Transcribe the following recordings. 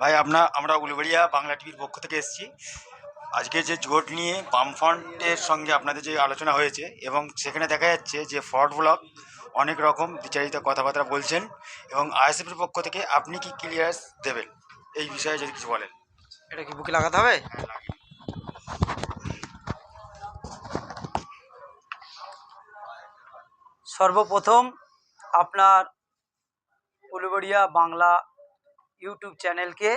ভাই আমরা উলুবেড়িয়া বাংলা টিভির পক্ষ থেকে এসেছি। আজকে যে জোট নিয়ে বামফ্রন্টের সঙ্গে আপনাদের যে আলোচনা হয়েছে এবং সেখানে দেখা যাচ্ছে যে ফরওয়ার্ড ব্লক অনেক রকম বিচারিত কথাবার্তা বলছেন, এবং আইএসএফের পক্ষ থেকে আপনি কি ক্লিয়ারেন্স দেবেন এই বিষয়ে যদি কিছু বলেন? এটা কি বুকে লাগাতে হবে? সর্বপ্রথম আপনার উলুবেড়িয়া বাংলা ইউটিউব চ্যানেলকে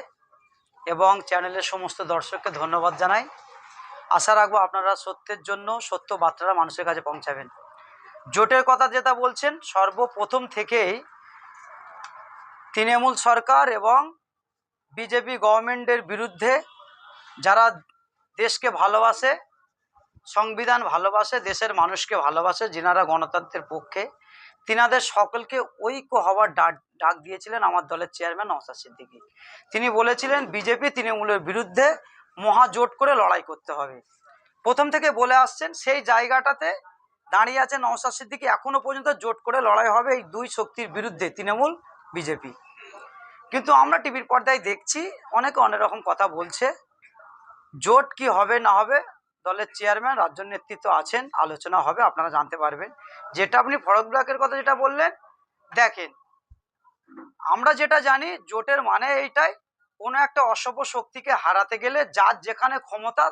এবং চ্যানেলের সমস্ত দর্শককে ধন্যবাদ জানাই। আশা রাখবো আপনারা সত্যের জন্য সত্য বার্তাটা মানুষের কাছে পৌঁছাবেন। জোটের কথা যেটা বলছেন, সর্বপ্রথম থেকেই তৃণমূল সরকার এবং বিজেপি গভর্নমেন্টের বিরুদ্ধে যারা দেশকে ভালোবাসে, সংবিধান ভালোবাসে, দেশের মানুষকে ভালোবাসে, যিনারা গণতন্ত্রের পক্ষে, তিনাদের সকলকে ঐক্য হওয়ার ডাক দিয়েছিলেন আমার দলের চেয়ারম্যান নওশাদ সিদ্দিকী। তিনি বলেছিলেন বিজেপি তৃণমূলের বিরুদ্ধে মহাজোট করে লড়াই করতে হবে। প্রথম থেকে বলে আসছেন, সেই জায়গাটাতে দাঁড়িয়ে আছে নওশাদ সিদ্দিকী। এখনো পর্যন্ত জোট করে লড়াই হবে এই দুই শক্তির বিরুদ্ধে, তৃণমূল বিজেপি। কিন্তু আমরা টিভির পর্দায় দেখছি অনেকে অনেক রকম কথা বলছে। জোট কি হবে না হবে, দলের চেয়ারম্যান রাজ্য নেতৃত্ব আছেন, আলোচনা হবে, আপনারা জানতে পারবেন। যেটা আপনি ফরওয়ার্ড ব্লকের কথা যেটা বললেন, দেখেন, আমরা যেটা জানি জোটের মানে এইটাই, কোনো একটা অশুভ শক্তিকে হারাতে গেলে যার যেখানে ক্ষমতা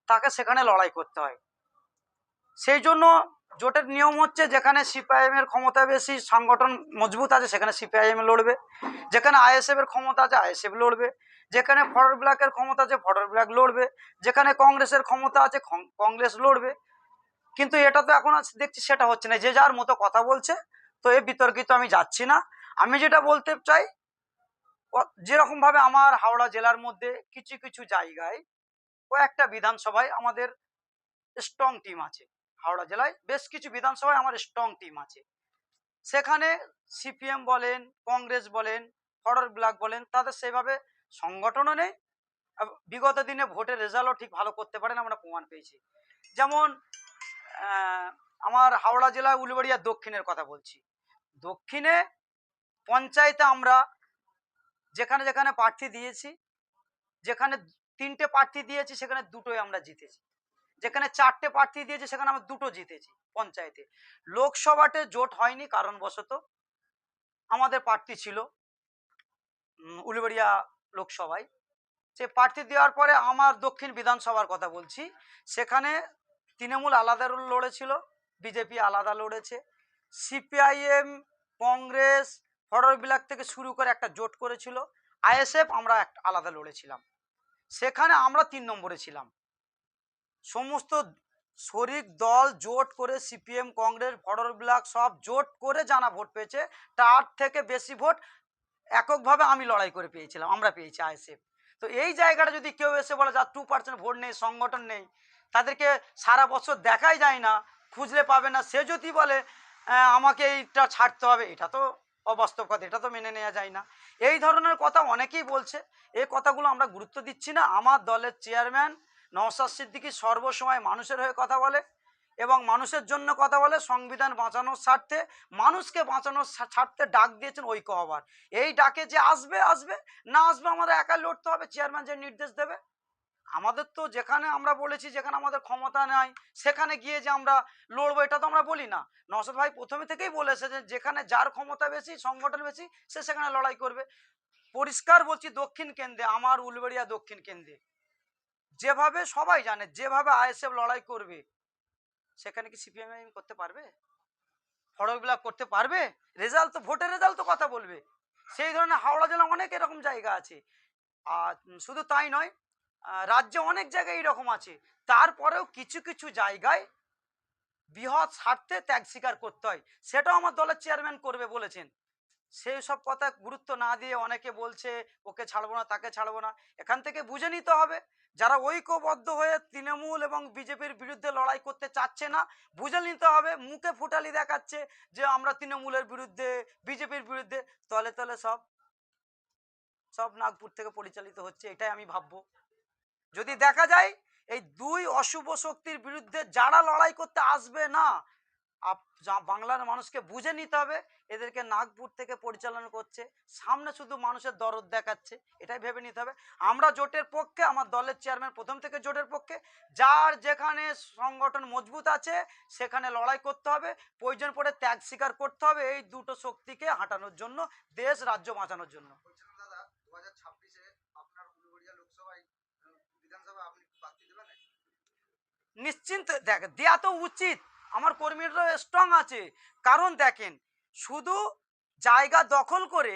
তাকে সেখানে লড়াই করতে হয়। সেই জন্য জোটের নিয়ম হচ্ছে, যেখানে সিপিআইএম এর ক্ষমতা বেশি, সংগঠন মজবুত আছে, সেখানে সিপিআইএম লড়বে। যেখানে আইএসএফ এর ক্ষমতা আছে আইএসএফ লড়বে। যেখানে ফরওয়ার্ড ব্লকের ক্ষমতা আছে ফরওয়ার্ড ব্লক লড়বে। যেখানে কংগ্রেসের ক্ষমতা আছে কংগ্রেস লড়বে। কিন্তু এটা তো এখন দেখছি সেটা হচ্ছে না, যে যার মতো কথা বলছে। তো এ বিতর্কিত আমি যাচ্ছি না। আমি যেটা বলতে চাই, যেরকম ভাবে আমার হাওড়া জেলার মধ্যে কিছু কিছু জায়গায় কয়েকটা বিধানসভায় আমাদের স্ট্রং টিম আছে, হাওড়া জেলায় বেশ কিছু বিধানসভায় আমার স্ট্রং টিম আছে। সেখানে সিপিএম বলেন, কংগ্রেস বলেন, ফরওয়ার্ড ব্লক বলেন, তাদের সেভাবে সংগঠনও নেই। বিগত দিনে ভোটের রেজাল্টও ঠিক ভালো করতে পারেন, আমরা প্রমাণ পেয়েছি। যেমন আমার হাওড়া জেলায় উলুবেড়িয়া দক্ষিণের কথা বলছি। দক্ষিণে পঞ্চায়েতে আমরা যেখানে যেখানে প্রার্থী দিয়েছি, যেখানে 3টে প্রার্থী দিয়েছি সেখানে 2টোই আমরা জিতেছি। যেখানে 4টে প্রার্থী দিয়েছি সেখানে আমরা 2টো জিতেছি পঞ্চায়েতে। লোকসভাতে জোট হয়নি কারণবশত। আমাদের প্রার্থী ছিল উলুবেড়িয়া লোকসভায়। সে প্রার্থী দেওয়ার পরে আমার দক্ষিণ বিধানসভার কথা বলছি, সেখানে তৃণমূল আলাদা লড়েছিল, বিজেপি আলাদা লড়েছে, সিপিআইএম, কংগ্রেস, ফরওয়ার্ড ব্লক থেকে শুরু করে একটা জোট করেছিল, আইএসএফ, আমরা একটা আলাদা লড়েছিলাম। সেখানে আমরা 3 নম্বরে ছিলাম। সমস্ত শরিক দল জোট করে, সিপিএম, কংগ্রেস, ফরওয়ার্ড ব্লক সব জোট করে জানা ভোট পেয়েছে, তার থেকে বেশি ভোট এককভাবে আমি লড়াই করে পেয়েছিলাম, আমরা পেয়েছি আইএসএফ। তো এই জায়গাটা যদি কেউ এসে বলে যার 2% ভোট নেই, সংগঠন নেই, তাদেরকে সারা বছর দেখাই যায় না, খুঁজলে পাবে না, সে যদি বলে আমাকে এইটা ছাড়তে হবে, এটা তো অবাস্তব কথা, এটা তো মেনে নেওয়া যায় না। এই ধরনের কথা অনেকেই বলছে, এই কথাগুলো আমরা গুরুত্ব দিচ্ছি না। আমার দলের চেয়ারম্যান নওশাদ সিদ্দিকী সর্বসময় মানুষের হয়ে কথা বলে এবং মানুষের জন্য কথা বলে, সংবিধান বাঁচানোর স্বার্থে, মানুষকে বাঁচানোর স্বার্থে ডাক দিয়েছেন ঐক্য হবার। এই ডাকে যে আসবে আসবে, না আসবে আমাদের একা লড়তে হবে, চেয়ারম্যান যে নির্দেশ দেবে। আমাদের তো যেখানে আমরা বলেছি যেখানে আমাদের ক্ষমতা নাই সেখানে গিয়ে যে আমরা লড়বো, এটা তো আমরা বলি না। নওশাদ ভাই প্রথমে থেকেই বলেছে যে যেখানে যার ক্ষমতা বেশি, সংগঠন বেশি, সে সেখানে লড়াই করবে। পরিষ্কার বলছি, দক্ষিণ কেন্দ্রে, আমার উলুবেড়িয়া দক্ষিণ কেন্দ্রে যেভাবে সবাই জানে, যেভাবে আইএসএফ লড়াই করবে, সেখানে কি সিপিএম করতে পারবে? ফরওয়ার্ড ব্লক করতে পারবে? রেজাল্ট তো, ভোটের রেজাল্ট তো কথা বলবে। সেই ধরনের হাওড়া জেলা অনেক এরকম জায়গা আছে। আর শুধু তাই নয়, রাজ্যে অনেক জায়গায় এরকম আছে। তারপরেও কিছু কিছু জায়গায় বৃহৎ স্বার্থে ত্যাগ স্বীকার করতে হয়, সেটাও আমার দলের চেয়ারম্যান করবে বলেছেন। সেই সব কথা গুরুত্ব না দিয়ে অনেকে বলছে ওকে ছাড়বো না, তাকে ছাড়বো না। এখান থেকে বুঝে নিতে হবে, যারা ঐক্যবদ্ধ হয়ে তৃণমূল এবং বিজেপির বিরুদ্ধে লড়াই করতে চাচ্ছে না, বুঝে নিতে হবে। মুখে ফুটালি দেখাচ্ছে যে আমরা তৃণমূলের বিরুদ্ধে, বিজেপির বিরুদ্ধে, তলে তলে সব সব নাগপুর থেকে পরিচালিত হচ্ছে, এটাই আমি ভাববো। যদি দেখা যায় এই দুই অশুভ শক্তির বিরুদ্ধে যারা লড়াই করতে আসবে না, বাংলার মানুষকে বুঝে নিতে হবে এদেরকে নাগপুর থেকে পরিচালনা করছে, সামনে শুধু মানুষের দরদ দেখাচ্ছে, এটাই ভেবে নিতে হবে। আমরা জোটের পক্ষে, আমার দলের চেয়ারম্যান প্রথম থেকে জোটের পক্ষে। যার যেখানে সংগঠন মজবুত আছে সেখানে লড়াই করতে হবে, প্রয়োজন পড়ে ত্যাগ স্বীকার করতে হবে এই দুটো শক্তিকে হাঁটানোর জন্য, দেশ রাজ্য বাঁচানোর জন্য। বলছিলাম দাদা, 2026-এ আপনার উলুবেড়িয়া লোকসভায় বিধানসভা আপনি প্রার্থী দেবেন? নিশ্চিন্ত দেখ, দেয়া তো উচিত, আমার কর্মীরা স্ট্রং আছে। কারণ দেখেন, শুধু জায়গা দখল করে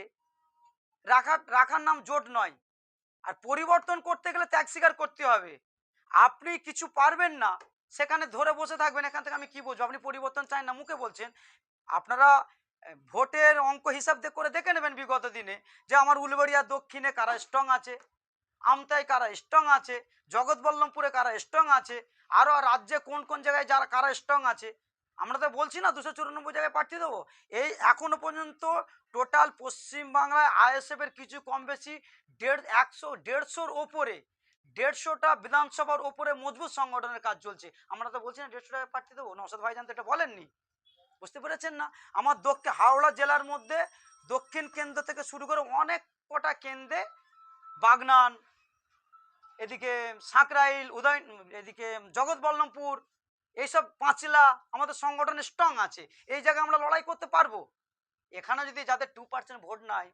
রাখার নাম জোট নয়, আর পরিবর্তন করতে গেলে ত্যাগ স্বীকার করতে হবে। আপনি কিছু পারবেন না, সেখানে ধরে বসে থাকবেন, এখান থেকে আমি কি বুঝবো আপনি পরিবর্তন চান না, মুখে বলছেন। আপনারা ভোটের অঙ্ক হিসাব করে দেখে নেবেন বিগত দিনে যে আমার উলবেড়িয়া দক্ষিণে কারা স্ট্রং আছে, আমতায় কারা স্ট্রং আছে, জগৎবল্লভপুরে কারা স্ট্রং আছে, আরও রাজ্যে কোন কোন জায়গায় যারা কারা স্ট্রং আছে। আমরা তো বলছি না 294 জায়গায় প্রার্থী দেবো। এই এখনো পর্যন্ত টোটাল পশ্চিমবাংলায় আইএসএফ এর কিছু কম বেশি 150-150-র ওপরে, 150টা বিধানসভার ওপরে মজবুত সংগঠনের কাজ চলছে। আমরা তো বলছি না 150 টাকায় প্রার্থী দেবো, নওশাদ ভাইজান তো এটা বলেননি, বুঝতে পেরেছেন না? আমার হাওড়া জেলার মধ্যে দক্ষিণ কেন্দ্র থেকে শুরু করে অনেক কটা কেন্দ্রে, বাগনান, এদিকে সাঁকরাইল, এদিকে জগৎবল্লভপুর, এইসব পাঁচলা আমাদের সংগঠনে স্ট্রং আছে, এই জায়গায় আমরা লড়াই করতে পারবো। এখানে যদি যাদের 2% ভোট নাই,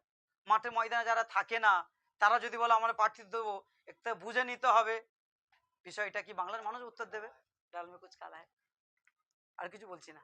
মাঠে ময়দানে যারা থাকে না, তারা যদি বলে আমরা প্রার্থী দেবো, একটা বুঝে নিতে হবে বিষয়টা কি, বাংলার মানুষ উত্তর দেবে। ডাল মে কুছ কালা হ্যায়, আর কিছু বলছি না।